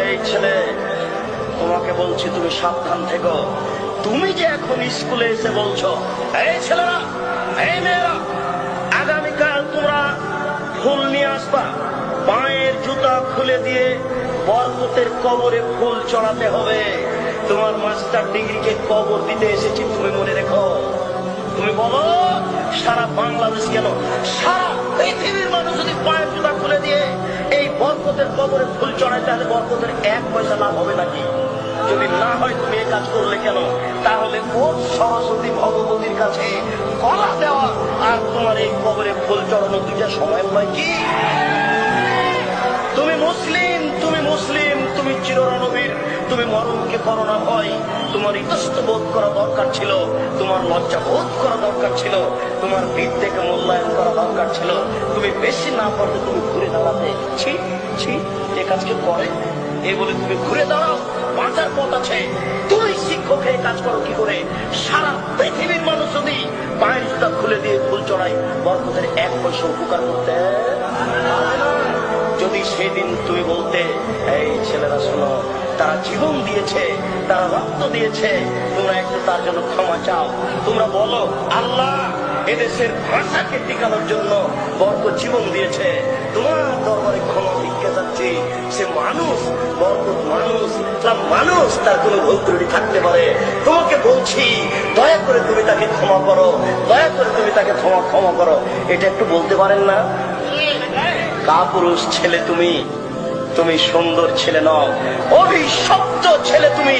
এই ছেলে, তোমাকে বলছি তুমি সাবধান থেকো। তুমি যে এখন স্কুলে এসে বলছো, এই ছেলেরা, এই মেয়েরা, আগামীকাল তোমরা ফুল নিয়ে আসবা, পায়ের জুতা খুলে দিয়ে বরকতের কবরে ফুল চড়াতে হবে। তোমার মাস্টার ডিগ্রিকে কবর দিতে এসেছি, তুমি মনে রেখো। তুমি বলো সারা বাংলাদেশ কেন, সারা পৃথিবীর মানুষ যদি পায়ের জুতা খুলে দিয়ে এই বরকতের কবরে ফুল চড়ায়, তাহলে বরকতের 1 পয়সা লাভ হবে নাকি? যদি না হয় তুমি এই কাজ করলে কেন? তাহলে কোন সরস্বতী ভগবতীর কাছে কলা দেওয়া আর তোমার এই কবরে ফুল চড়ানো দুইটা সময় হয় কি? তুমি মুসলিম, তুমি মুসলিম, তুমি চিরনবীর, তুমি মরণকে করো না ভয়। তোমার ইতস্ত বোধ করা দরকার ছিল, তোমার লজ্জা বোধ করা দরকার ছিল, তোমার বিদ্যেকে মূল্যায়ন করা দরকার ছিল। তুমি বেশি না পারলে তুমি ঘুরে দাঁড়াতে, ছি ছি, এ কাজকে করে এই বলে তুমি ঘুরে দাঁড়াও। বাঁচার পথ আছে। তুমি শিক্ষক হয়ে কাজ করো কি করে? সারা পৃথিবীর মানুষ যদি পায়ের জুতা খুলে দিয়ে ফুল চড়াই, বরকতের 1 পয়সা উপকার করতে পারবে না। যদি সেদিন তুমি বলতে, এই ছেলেরা শোনো, তারা জীবন দিয়েছে, তারা রক্ত দিয়েছে, তোমরা একটু তার জন্য ক্ষমা চাও। তোমরা বলো, আল্লাহ এদেশের ভাষাকে টিকানোর জন্য বরকত জীবন দিয়েছে, তোমার দরবারে ক্ষমা ভিক্ষা যাচ্ছি। সে মানুষ, বরকত মানুষ, মানুষ, তার কোনো ভুল ত্রুটি থাকতে পারে। তোমাকে বলছি, দয়া করে তুমি তাকে ক্ষমা করো, দয়া করে তুমি তাকে ক্ষমা করো। এটা একটু বলতে পারেন না? কাপুরুষ ছেলে তুমি, তুমি সুন্দর ছেলে নও, অভিশপ্ত ছেলে তুমি।